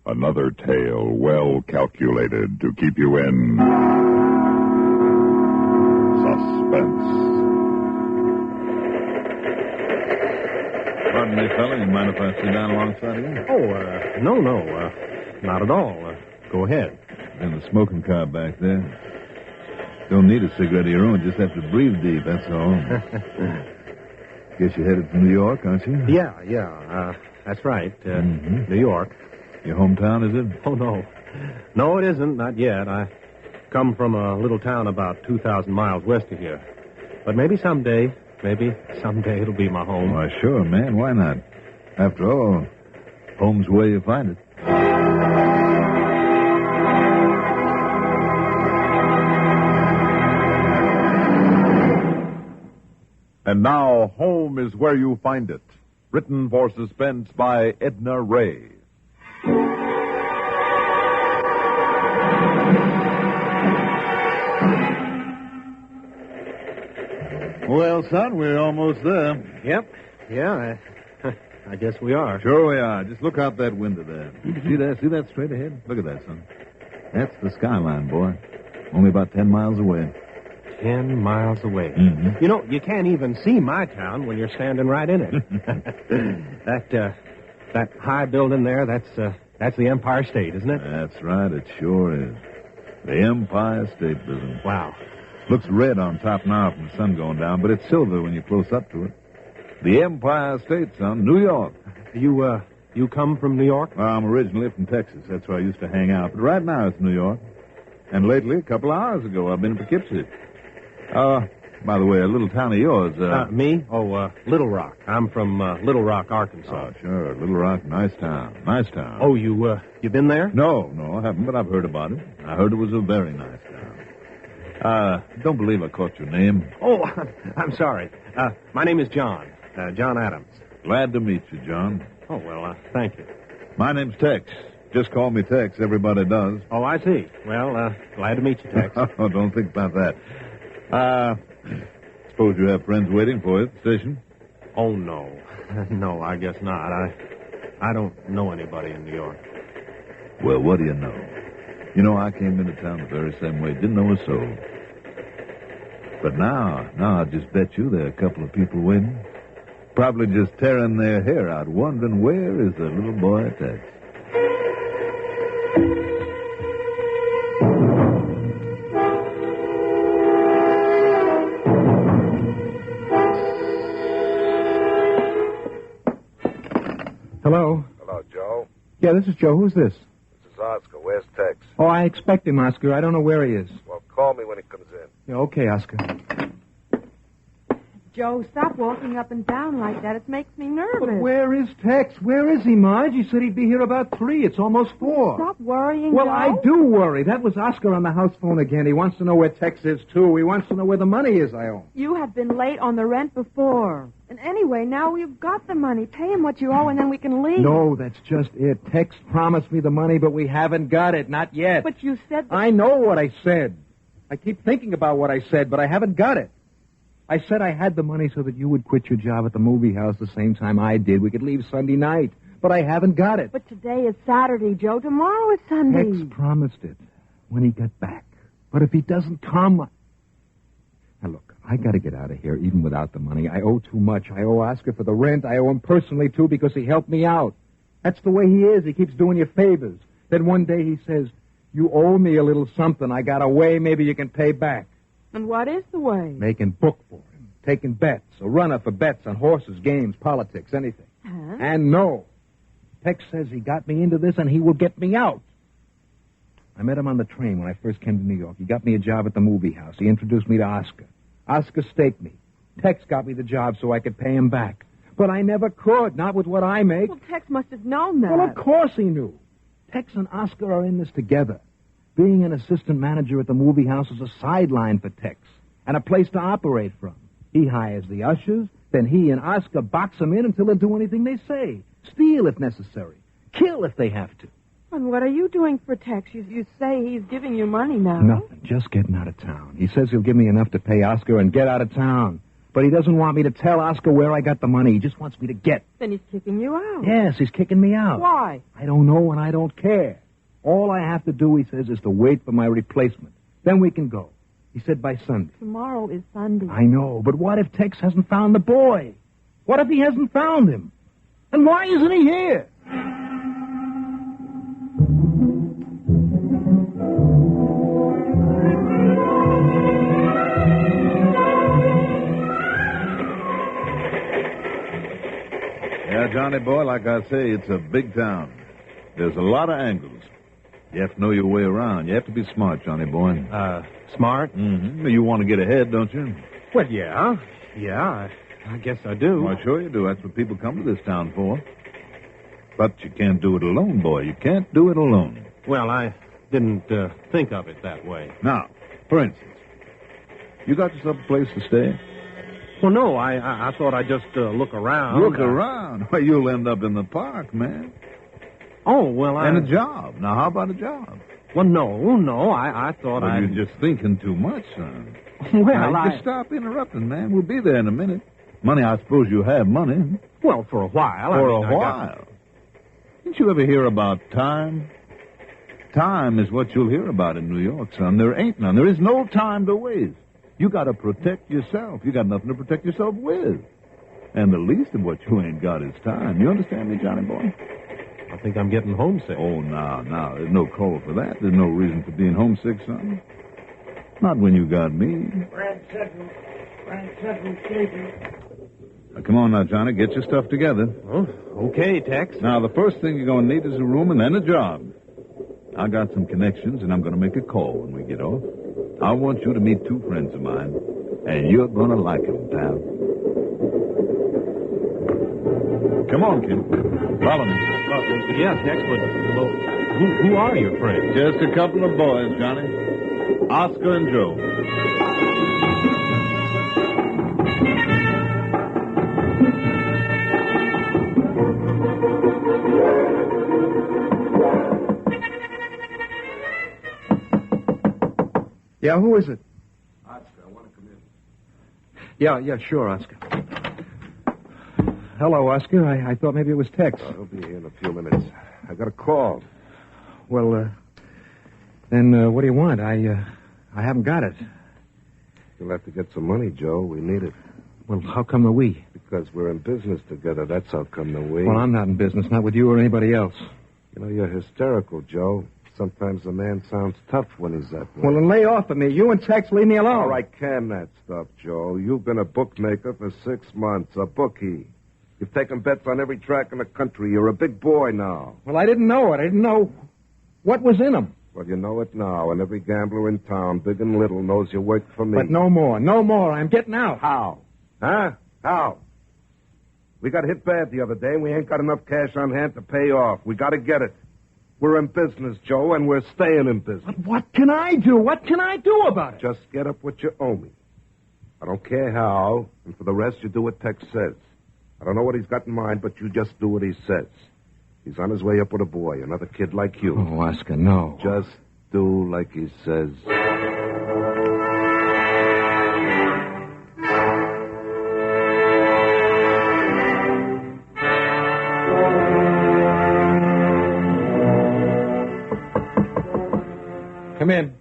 Another tale well calculated to keep you in suspense. Pardon me, fella. You mind if I sit down alongside of you? Oh, no, not at all. Go ahead. In the smoking car back there. Don't need a cigarette of your own. Just have to breathe deep, that's all. Guess you're headed for New York, aren't you? Yeah. That's right. New York. Your hometown, is it? Oh, no. No, it isn't. Not yet. I come from a little town about 2,000 miles west of here. But maybe someday it'll be my home. Why, sure, man. Why not? After all, home's where you find it. And now, Home is Where You Find It. Written for Suspense by Edna Ray. Well, son, we're almost there. Yep. Yeah, I guess we are. Sure we are. Just look out that window there. See that straight ahead? Look at that, son. That's the skyline, boy. Only about 10 miles away. 10 miles away. Mm-hmm. You know, you can't even see my town when you're standing right in it. That high building there, that's the Empire State, isn't it? That's right, it sure is. The Empire State Building. Wow. Looks red on top now from the sun going down, but it's silver when you're close up to it. The Empire State, son, New York. You come from New York? Well, I'm originally from Texas. That's where I used to hang out. But right now it's New York. And lately, a couple of hours ago, I've been in Poughkeepsie. By the way, a little town of yours. Me? Oh, Little Rock. I'm from Little Rock, Arkansas. Oh, sure. Little Rock, nice town. Nice town. Oh, you been there? No, I haven't, but I've heard about it. I heard it was a very nice town. Don't believe I caught your name. Oh, I'm sorry. My name is John. John Adams. Glad to meet you, John. Oh, well, thank you. My name's Tex. Just call me Tex. Everybody does. Oh, I see. Well, glad to meet you, Tex. Oh, don't think about that. Suppose you have friends waiting for you at the station? Oh, no. No, I guess not. I don't know anybody in New York. Well, what do you know? You know, I came into town the very same way. Didn't know a soul. But now I just bet you there are a couple of people waiting. Probably just tearing their hair out, wondering where is the little boy Tex. Hello? Hello, Joe. Yeah, this is Joe. Who's this? This is Oscar. Where's Tex? Oh, I expect him, Oscar. I don't know where he is. Well, call me when he comes in. Yeah, okay, Oscar. Joe, stop walking up and down like that. It makes me nervous. But where is Tex? Where is he, Marge? He said he'd be here about 3. It's almost 4. Stop worrying, Well, Joe. I do worry. That was Oscar on the house phone again. He wants to know where Tex is, too. He wants to know where the money is I owe. You have been late on the rent before. And anyway, now we've got the money. Pay him what you owe, and then we can leave. No, that's just it. Tex promised me the money, but we haven't got it. Not yet. But you said that... I know what I said. I keep thinking about what I said, but I haven't got it. I said I had the money so that you would quit your job at the movie house the same time I did. We could leave Sunday night. But I haven't got it. But today is Saturday, Joe. Tomorrow is Sunday. Tex promised it when he got back. But if he doesn't come... Now, look, I got to get out of here even without the money. I owe too much. I owe Oscar for the rent. I owe him personally, too, because he helped me out. That's the way he is. He keeps doing you favors. Then one day he says, you owe me a little something. I got a way maybe you can pay back. And what is the way? Making book for him. Taking bets. A runner for bets on horses, games, politics, anything. Huh? And no. Tex says he got me into this and he will get me out. I met him on the train when I first came to New York. He got me a job at the movie house. He introduced me to Oscar. Oscar staked me. Tex got me the job so I could pay him back. But I never could, not with what I make. Well, Tex must have known that. Well, of course he knew. Tex and Oscar are in this together. Being an assistant manager at the movie house is a sideline for Tex and a place to operate from. He hires the ushers, then he and Oscar box them in until they'll do anything they say. Steal if necessary. Kill if they have to. And what are you doing for Tex? You say he's giving you money now. Nothing. Just getting out of town. He says he'll give me enough to pay Oscar and get out of town. But he doesn't want me to tell Oscar where I got the money. He just wants me to get. Then he's kicking you out. Yes, he's kicking me out. Why? I don't know and I don't care. All I have to do, he says, is to wait for my replacement. Then we can go. He said by Sunday. Tomorrow is Sunday. I know, but what if Tex hasn't found the boy? What if he hasn't found him? And why isn't he here? Yeah, Johnny boy, like I say, it's a big town. There's a lot of angles. You have to know your way around. You have to be smart, Johnny boy. Smart? Mm-hmm. You want to get ahead, don't you? Well, yeah. Yeah, I guess I do. Well, sure you do. That's what people come to this town for. But you can't do it alone, boy. You can't do it alone. Well, I didn't think of it that way. Now, for instance, you got yourself a place to stay? Well, no, I thought I'd just look around. Look around? Well, you'll end up in the park, man. Oh, well, And a job. Now, how about a job? Well, no, I thought Well, you're just thinking too much, son. Well, now, just stop interrupting, man. We'll be there in a minute. Money, I suppose you have money. Well, for a while. For a while. Didn't you ever hear about time? Time is what you'll hear about in New York, son. There ain't none. There is no time to waste. You got to protect yourself. You got nothing to protect yourself with. And the least of what you ain't got is time. You understand me, Johnny boy? I think I'm getting homesick. Oh, now, there's no call for that. There's no reason for being homesick, son. Not when you got me. Grand Central Station. Now, come on now, Johnny. Get your stuff together. Oh, okay, Tex. Now, the first thing you're going to need is a room and then a job. I got some connections, and I'm going to make a call when we get off. I want you to meet two friends of mine, and you're going to like them, pal. Come on, kid. Follow me. Yeah, Tex, but who are your friends? Just a couple of boys, Johnny. Oscar and Joe. Yeah, who is it? Oscar, I want to come in. Yeah, sure, Oscar. Hello, Oscar. I thought maybe it was Tex. He'll be here in a few minutes. I got a call. Well, then what do you want? I haven't got it. You'll have to get some money, Joe. We need it. Well, how come are we? Because we're in business together. That's how come the we. Well, I'm not in business, not with you or anybody else. You know, you're hysterical, Joe. Sometimes a man sounds tough when he's that way. Well, then lay off of me. You and Tex, leave me alone. All right, can that stuff, Joe. You've been a bookmaker for 6 months, a bookie. You've taken bets on every track in the country. You're a big boy now. Well, I didn't know it. I didn't know what was in them. Well, you know it now, and every gambler in town, big and little, knows you work for me. But no more. No more. I'm getting out. How? Huh? How? We got hit bad the other day, and we ain't got enough cash on hand to pay off. We got to get it. We're in business, Joe, and we're staying in business. But what can I do? What can I do about it? Just get up what you owe me. I don't care how, and for the rest, you do what Tex says. I don't know what he's got in mind, but you just do what he says. He's on his way up with a boy, another kid like you. Oh, Oscar, no. Just do like he says. Come in.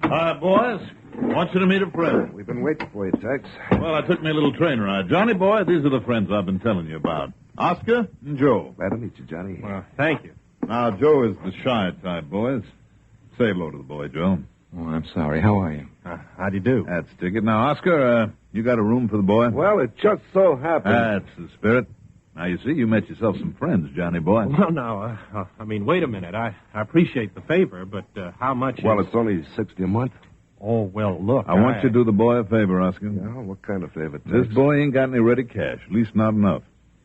All right, boys. I want you to meet a friend. We've been waiting for you, Tex. Well, I took me a little train ride. Johnny boy, these are the friends I've been telling you about. Oscar and Joe. Glad to meet you, Johnny. Well, thank you. Now, Joe is the shy type, boys. Say hello to the boy, Joe. Oh, I'm sorry. How are you? How do you do? That's ticket. Now, Oscar, you got a room for the boy? Well, it just so happens. That's the spirit. Now, you see, you met yourself some friends, Johnny boy. Well, now, wait a minute. I appreciate the favor, but how much Well, is... it's only $60 a month. Oh, well, look. I want you to do the boy a favor, Oscar. Yeah, what kind of favor, Tex? This boy ain't got any ready cash, at least not enough.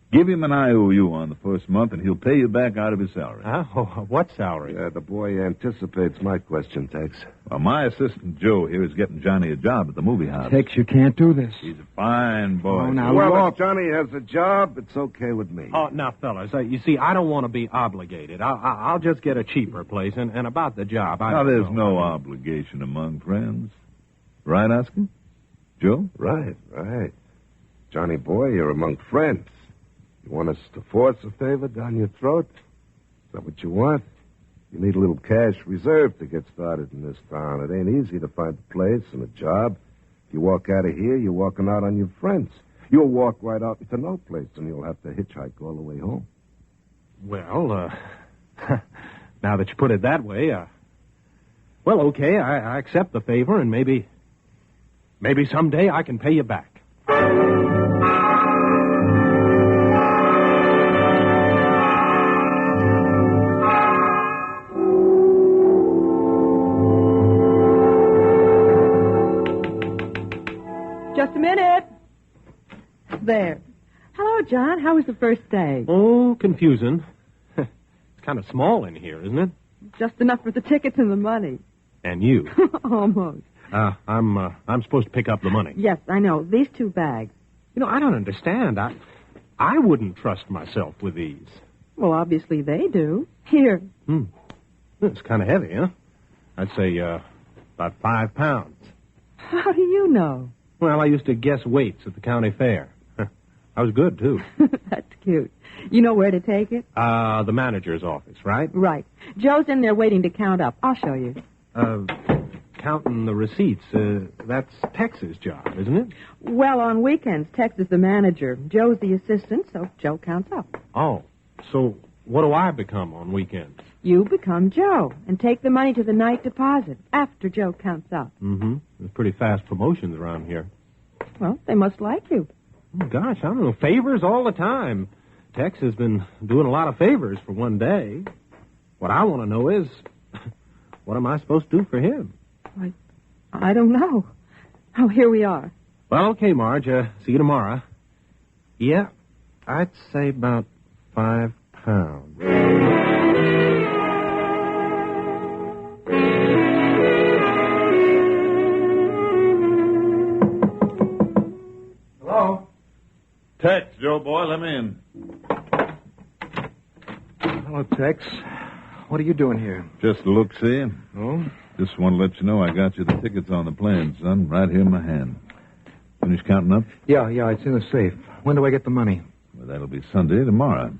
Give him an IOU on the first month, and he'll pay you back out of his salary. Oh, what salary? Yeah, the boy anticipates my question, Tex. Well, my assistant, Joe, here is getting Johnny a job at the movie house. Tex, you can't do this. He's a fine boy. Oh, now, Well, look. if Johnny has a job, it's okay with me. Oh, now, fellas, you see, I don't want to be obligated. I'll just get a cheaper place, and about the job, I Now, don't there's know. no obligation among friends. Right, Oscar? Joe? Right. Johnny boy, you're among friends. You want us to force a favor down your throat? Is that what you want? You need a little cash reserve to get started in this town. It ain't easy to find a place and a job. If you walk out of here, you're walking out on your friends. You'll walk right out into no place, and you'll have to hitchhike all the way home. Well, now that you put it that way, well, okay, I accept the favor, and maybe someday I can pay you back. Just a minute. There. Hello, John. How was the first day? Oh, confusing. It's kind of small in here, isn't it? Just enough for the tickets and the money. And you. Almost. I'm supposed to pick up the money. Yes, I know. These 2 bags. You know, I don't understand. I wouldn't trust myself with these. Well, obviously they do. Here. It's kind of heavy, huh? I'd say about 5 pounds. How do you know? Well, I used to guess weights at the county fair. I was good, too. That's cute. You know where to take it? The manager's office, right? Right. Joe's in there waiting to count up. I'll show you. Counting the receipts, that's Tex's job, isn't it? Well, on weekends, Tex is the manager. Joe's the assistant, so Joe counts up. Oh, so what do I become on weekends? You become Joe and take the money to the night deposit after Joe counts up. Mm-hmm. There's pretty fast promotions around here. Well, they must like you. Oh, gosh, I don't know. Favors all the time. Tex has been doing a lot of favors for one day. What I want to know is, what am I supposed to do for him? I don't know. Oh, here we are. Well, okay, Marge. See you tomorrow. Yeah, I'd say about 5 pounds. Hello? Tex, Joe boy, let me in. Hello, Tex. What are you doing here? Just a look-see. Oh? Just want to let you know I got you the tickets on the plane, son, right here in my hand. Finish counting up? Yeah, it's in the safe. When do I get the money? Well, that'll be Sunday, tomorrow.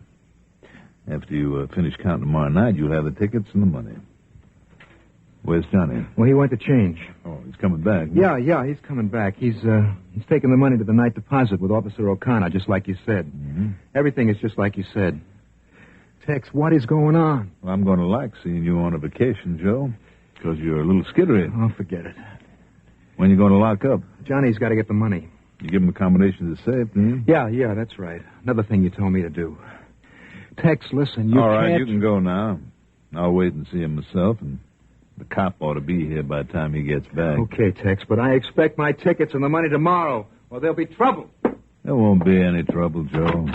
After you finish counting tomorrow night, you'll have the tickets and the money. Where's Johnny? Well, he went to change. Oh, he's coming back. Yeah, he's coming back. He's taking the money to the night deposit with Officer O'Connor, just like you said. Mm-hmm. Everything is just like you said. Tex, what is going on? Well, I'm going to like seeing you on a vacation, Joe, because you're a little skittery. Oh, forget it. When you going to lock up? Johnny's got to get the money. You give him a combination of the safe, didn't you? Yeah, that's right. Another thing you told me to do. Tex, listen, you All right, can't... you can go now. I'll wait and see him myself, and the cop ought to be here by the time he gets back. Okay, Tex, but I expect my tickets and the money tomorrow, or there'll be trouble. There won't be any trouble, Joe.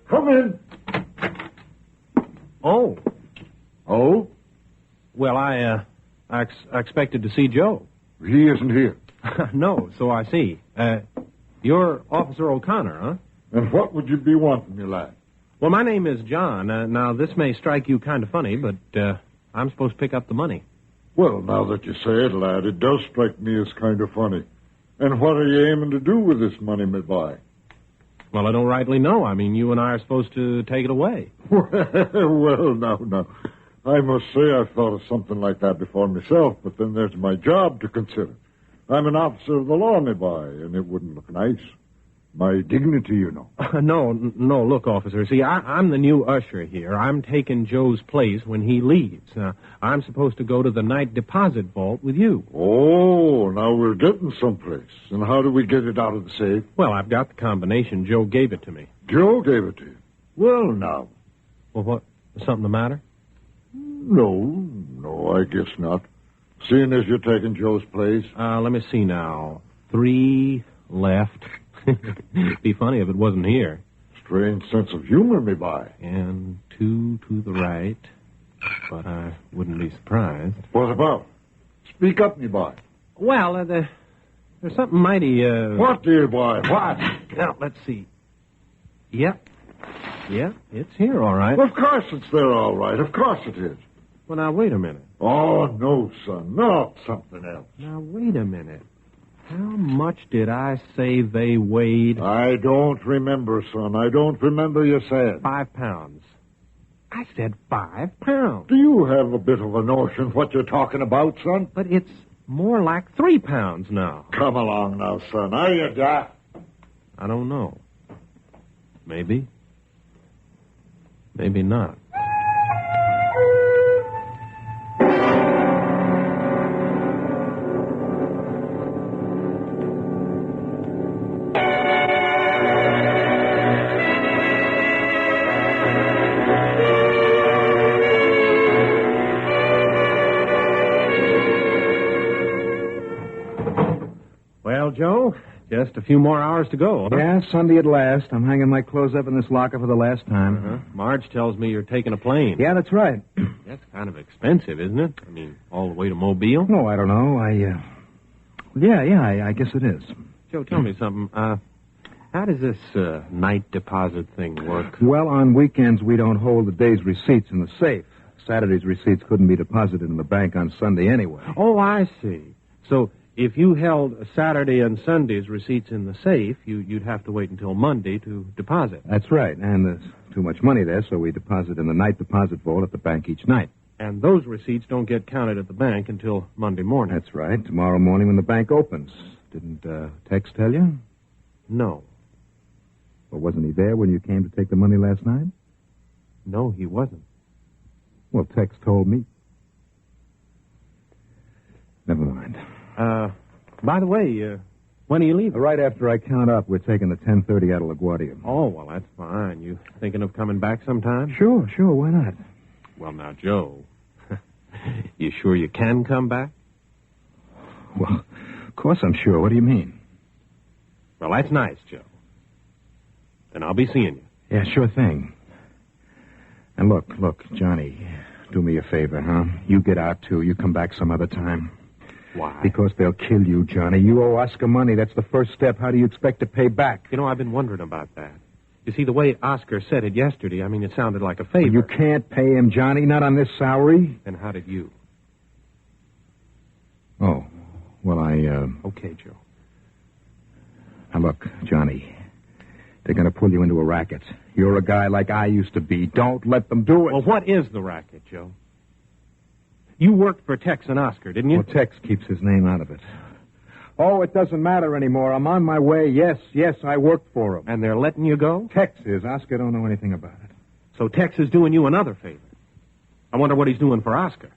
Come in. Oh. Oh? Well, I expected to see Joe. He isn't here. No, so I see. You're Officer O'Connor, huh? And what would you be wanting, me lad? Well, my name is John. Now, this may strike you kind of funny, but I'm supposed to pick up the money. Well, now that you say it, lad, it does strike me as kind of funny. And what are you aiming to do with this money, me boy? Well, I don't rightly know. I mean, you and I are supposed to take it away. Well, now. I must say I've thought of something like that before myself, but then there's my job to consider. I'm an officer of the law, me boy, and it wouldn't look nice. My dignity, you know. No, look, officer. See, I'm the new usher here. I'm taking Joe's place when he leaves. I'm supposed to go to the night deposit vault with you. Oh, now we're getting someplace. And how do we get it out of the safe? Well, I've got the combination. Joe gave it to me. Joe gave it to you. Well, now. Well, what? Is something the matter? No, I guess not. Seeing as you're taking Joe's place. Let me see now. 3 left. Be funny if it wasn't here. Strange sense of humor, me boy. And 2 to the right. But I wouldn't be surprised. What about? Speak up, me boy. Well, There's something mighty, What, dear boy? What? Now, let's see. Yep. Yep, it's here, all right. Of course it's there, all right. Of course it is. Well, now, wait a minute. Oh, no, son. Not something else. Now, wait a minute. How much did I say they weighed? I don't remember, son. I don't remember you saying. 5 pounds. I said 5 pounds. Do you have a bit of a notion what you're talking about, son? But it's more like 3 pounds now. Come along now, son. Are you daft? I don't know. Maybe. Maybe not. Well, Joe, just a few more hours to go. Huh? Yeah, Sunday at last. I'm hanging my clothes up in this locker for the last time. Uh-huh. Marge tells me you're taking a plane. Yeah, that's right. That's kind of expensive, isn't it? I mean, all the way to Mobile. No, I don't know. I guess it is. Joe, tell me something. How does this night deposit thing work? Well, on weekends, we don't hold the day's receipts in the safe. Saturday's receipts couldn't be deposited in the bank on Sunday anyway. Oh, I see. So if you held Saturday and Sunday's receipts in the safe, you'd have to wait until Monday to deposit. That's right. And there's too much money there, so we deposit in the night deposit vault at the bank each night. And those receipts don't get counted at the bank until Monday morning. That's right. Tomorrow morning when the bank opens. Didn't Tex tell you? No. Well, wasn't he there when you came to take the money last night? No, he wasn't. Well, Tex told me. Never mind. By the way, when are you leaving? Right after I count up, we're taking the 10:30 out of LaGuardia. Oh, well, that's fine. You thinking of coming back sometime? Sure, why not? Well, now, Joe, you sure you can come back? Well, of course I'm sure. What do you mean? Well, that's nice, Joe. Then I'll be seeing you. Yeah, sure thing. And look, Johnny, do me a favor, huh? You get out, too. You come back some other time. Why? Because they'll kill you, Johnny. You owe Oscar money. That's the first step. How do you expect to pay back? You know, I've been wondering about that. You see, the way Oscar said it yesterday, I mean, it sounded like a favor. Well, you can't pay him, Johnny, not on this salary. Then how did you? Oh, well, Okay, Joe. Now, look, Johnny, they're going to pull you into a racket. You're a guy like I used to be. Don't let them do it. Well, what is the racket, Joe? You worked for Tex and Oscar, didn't you? Well, Tex keeps his name out of it. Oh, it doesn't matter anymore. I'm on my way. Yes, I worked for him. And they're letting you go? Tex is. Oscar don't know anything about it. So Tex is doing you another favor. I wonder what he's doing for Oscar.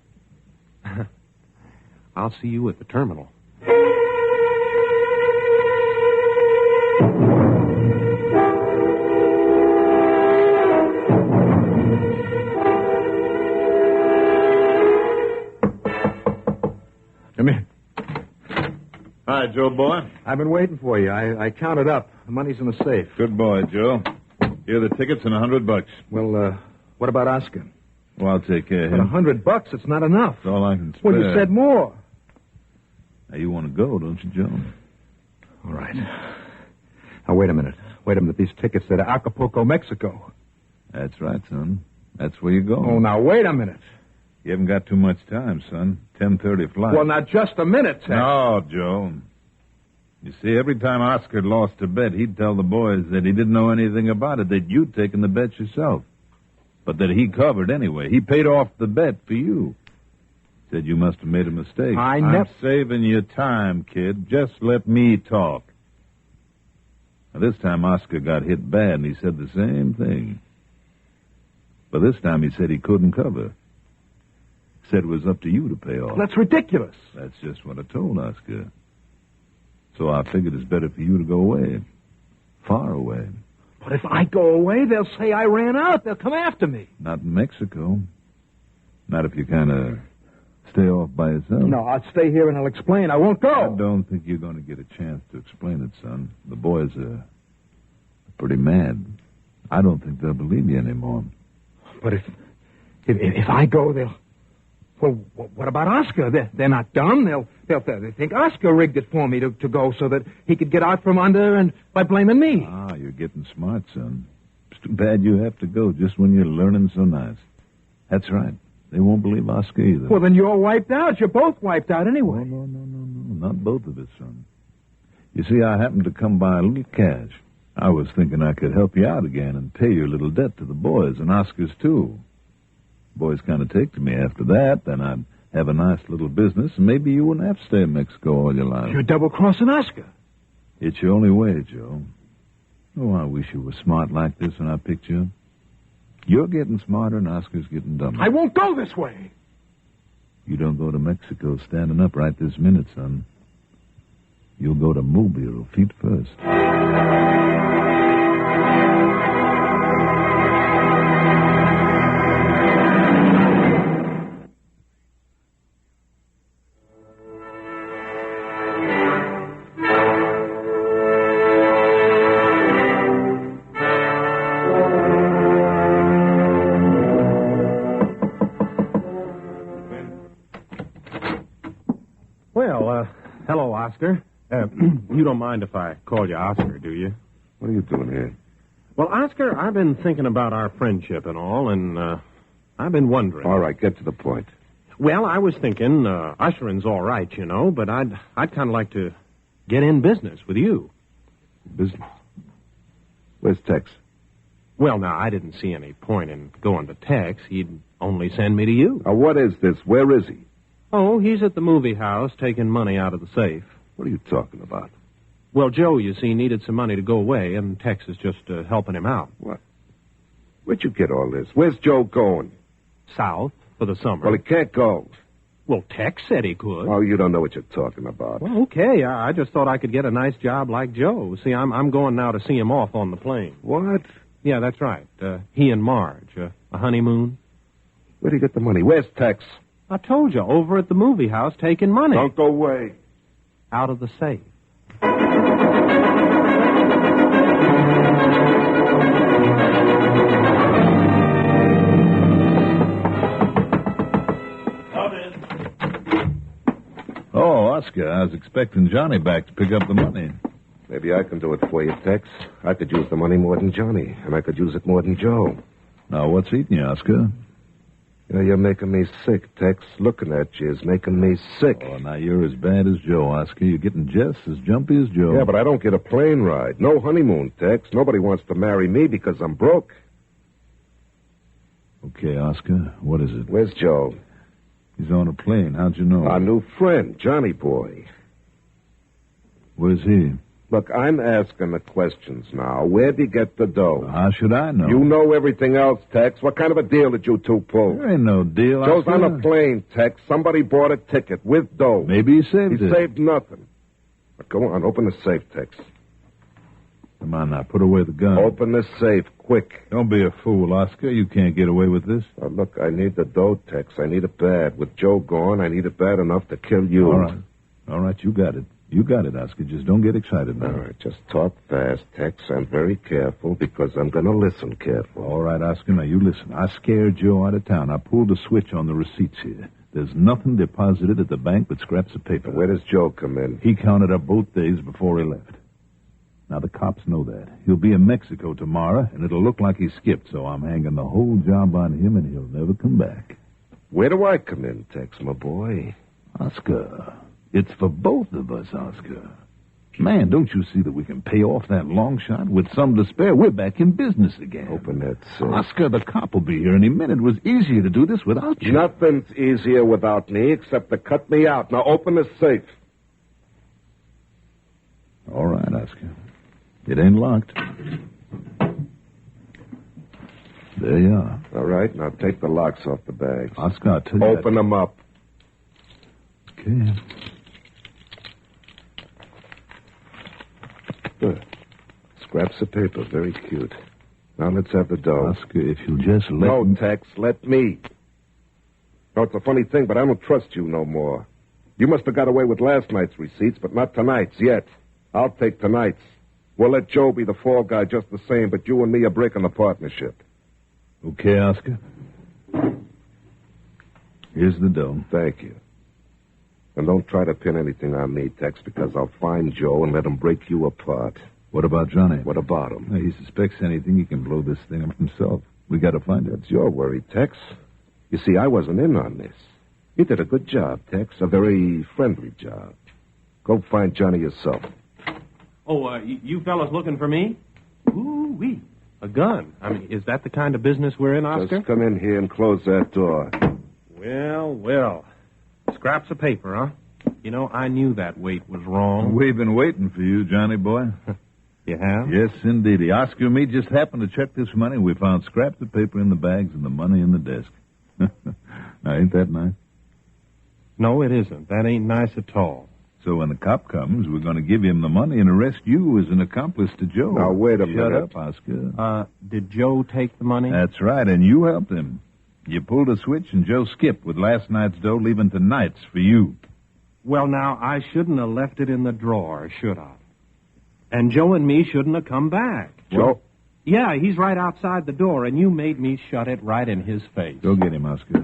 I'll see you at the terminal. Come in. Hi, Joe boy. I've been waiting for you. I counted up. The money's in the safe. Good boy, Joe. Here are the tickets and $100. Well, what about Oscar? Well, I'll take care of But him. $100, it's not enough. That's all I can spare. Well, you said more. Now, you want to go, don't you, Joe? All right. Now, wait a minute. These tickets are to Acapulco, Mexico. That's right, son. That's where you go. Oh, now, wait a minute. You haven't got too much time, son. 10:30 flight. Well, now, just a minute, Tex. No, Joe. You see, every time Oscar lost a bet, he'd tell the boys that he didn't know anything about it, that you'd taken the bet yourself. But that he covered anyway. He paid off the bet for you. Said you must have made a mistake. I'm saving you time, kid. Just let me talk. Now, this time Oscar got hit bad, and he said the same thing. But this time he said he couldn't cover. Said it was up to you to pay off. That's ridiculous. That's just what I told Oscar. So I figured it's better for you to go away. Far away. But if I go away, they'll say I ran out. They'll come after me. Not in Mexico. Not if you kind of stay off by yourself. No, I'll stay here and I'll explain. I won't go. I don't think you're going to get a chance to explain it, son. The boys are pretty mad. I don't think they'll believe you anymore. But if I go, they'll... Well, what about Oscar? They're not dumb. They'll think Oscar rigged it for me to go so that he could get out from under and by blaming me. Ah, you're getting smart, son. It's too bad you have to go just when you're learning so nice. That's right. They won't believe Oscar either. Well, then you're wiped out. You're both wiped out anyway. No. Not both of us, son. You see, I happened to come by a little cash. I was thinking I could help you out again and pay your little debt to the boys and Oscar's, too. Boys kind of take to me after that. Then I'd have a nice little business, and maybe you wouldn't have to stay in Mexico all your life. You're double-crossing Oscar. It's your only way, Joe. Oh, I wish you were smart like this when I picked you. You're getting smarter, and Oscar's getting dumber. I won't go this way. You don't go to Mexico standing up right this minute, son. You'll go to Mobile feet first. Well, hello, Oscar. You don't mind if I call you Oscar, do you? What are you doing here? Well, Oscar, I've been thinking about our friendship and all, and I've been wondering. All right, get to the point. Well, I was thinking ushering's all right, you know, but I'd kind of like to get in business with you. Business? Where's Tex? Well, now, I didn't see any point in going to Tex. He'd only send me to you. What is this? Where is he? Oh, he's at the movie house taking money out of the safe. What are you talking about? Well, Joe, you see, needed some money to go away, and Tex is just helping him out. What? Where'd you get all this? Where's Joe going? South for the summer. Well, he can't go. Well, Tex said he could. Oh, you don't know what you're talking about. Well, okay. I just thought I could get a nice job like Joe. See, I'm going now to see him off on the plane. What? Yeah, that's right. He and Marge. A honeymoon. Where'd he get the money? Where's Tex? I told you, over at the movie house taking money. Don't go away. Out of the safe. Oh, Oscar, I was expecting Johnny back to pick up the money. Maybe I can do it for you, Tex. I could use the money more than Johnny, and I could use it more than Joe. Now, what's eating you, Oscar? You know, you're making me sick, Tex. Looking at you is making me sick. Oh, now you're as bad as Joe, Oscar. You're getting just as jumpy as Joe. Yeah, but I don't get a plane ride. No honeymoon, Tex. Nobody wants to marry me because I'm broke. Okay, Oscar, what is it? Where's Joe? He's on a plane. How'd you know? Our new friend, Johnny Boy. Where's he? Look, I'm asking the questions now. Where'd he get the dough? How should I know? You know everything else, Tex. What kind of a deal did you two pull? There ain't no deal, Joe's Oscar. on a plane, Tex. Somebody bought a ticket with dough. Maybe he saved He it. saved nothing. But go on, open the safe, Tex. Come on now, put away the gun. Open the safe, quick. Don't be a fool, Oscar. You can't get away with this. Now, look, I need the dough, Tex. I need it bad. With Joe gone, I need it bad enough to kill you. All right, you got it. You got it, Oscar. Just don't get excited now. All right, just talk fast, Tex, and very careful, because I'm going to listen careful. All right, Oscar, now you listen. I scared Joe out of town. I pulled the switch on the receipts here. There's nothing deposited at the bank but scraps of paper. Where does Joe come in? He counted up both days before he left. Now, the cops know that. He'll be in Mexico tomorrow, and it'll look like he skipped, so I'm hanging the whole job on him, and he'll never come back. Where do I come in, Tex, my boy? Oscar, it's for both of us, Oscar. Man, don't you see that we can pay off that long shot? With some to spare, we're back in business again. Open that safe. Oscar, the cop will be here any minute. It was easier to do this without you. Nothing's easier without me except to cut me out. Now open the safe. All right, Oscar. It ain't locked. There you are. All right, now take the locks off the bags. Oscar, I'll tell you. Open them up. Okay. Good. Scraps of paper, very cute. Now let's have the dough. Oscar, if you'll just let No, me... Tex, let me. No, it's a funny thing, but I don't trust you no more. You must have got away with last night's receipts, but not tonight's yet. I'll take tonight's. We'll let Joe be the fall guy just the same, but you and me are breaking the partnership. Okay, Oscar. Here's the dough. Thank you. And don't try to pin anything on me, Tex, because I'll find Joe and let him break you apart. What about Johnny? What about him? He suspects anything, he can blow this thing up himself. We got to find it. That's your worry, Tex. You see, I wasn't in on this. He did a good job, Tex. A very friendly job. Go find Johnny yourself. Oh, you fellas looking for me? Ooh-wee. A gun. I mean, is that the kind of business we're in, Oscar? Just come in here and close that door. Well. Scraps of paper, huh? You know, I knew that weight was wrong. We've been waiting for you, Johnny boy. You have? Yes, indeedy. Oscar and me just happened to check this money. We found scraps of paper in the bags and the money in the desk. Now, ain't that nice? No, it isn't. That ain't nice at all. So when the cop comes, we're going to give him the money and arrest you as an accomplice to Joe. Now, wait a minute. Shut up, Oscar. Did Joe take the money? That's right, and you helped him. You pulled a switch and Joe skipped with last night's dough, leaving tonight's for you. Well, now, I shouldn't have left it in the drawer, should I? And Joe and me shouldn't have come back. Joe? Yeah, he's right outside the door, and you made me shut it right in his face. Go get him, Oscar.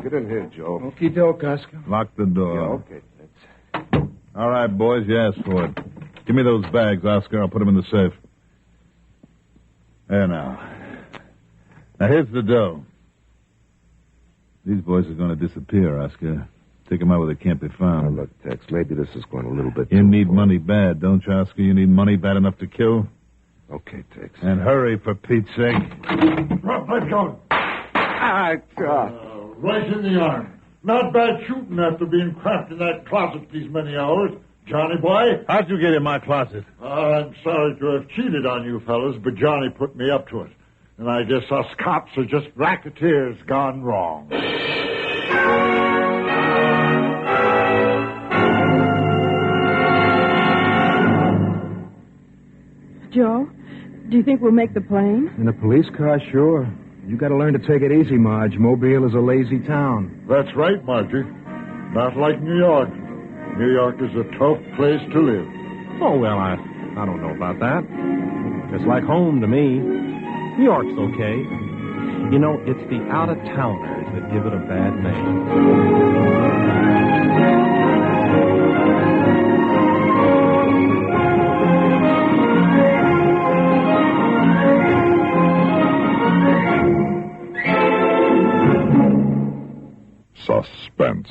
Get in here, Joe. Okie doke, Oscar. Lock the door. Yeah, okay, Tex. All right, boys, you asked for it. Give me those bags, Oscar. I'll put them in the safe. There now. Now, here's the dough. These boys are going to disappear, Oscar. Take them out where they can't be Now, found. look, Tex, maybe this is going a little bit You too need far. money bad, don't you, Oscar? You need money bad enough to kill? Okay, Tex. And hurry, for Pete's sake. Drop that gun. Right in the arm. Not bad shooting after being cramped in that closet these many hours. Johnny boy? How'd you get in my closet? I'm sorry to have cheated on you fellas, but Johnny put me up to it. And I guess us cops are just racketeers gone wrong. Joe, do you think we'll make the plane? In a police car, sure. You got to learn to take it easy, Marge. Mobile is a lazy town. That's right, Margie. Not like New York. New York is a tough place to live. Oh, well, I don't know about that. It's like home to me. New York's okay. You know, it's the out-of-towners that give it a bad name. Suspense.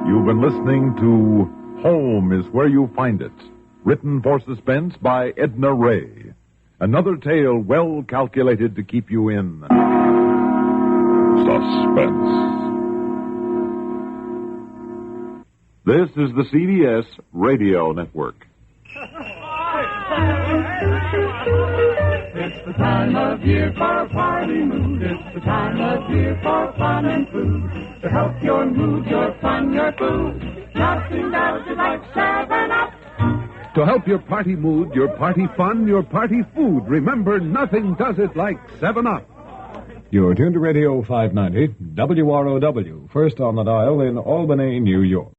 You've been listening to Home is Where You Find It, written for Suspense by Edna Ray. Another tale well calculated to keep you in suspense. This is the CBS Radio Network. It's the time of year for a party mood. It's the time of year for fun and food. To help your mood, your fun, your food. Nothing does it like 7-Up. To help your party mood, your party fun, your party food, remember, nothing does it like 7-Up. You're tuned to Radio 590, WROW, first on the dial in Albany, New York.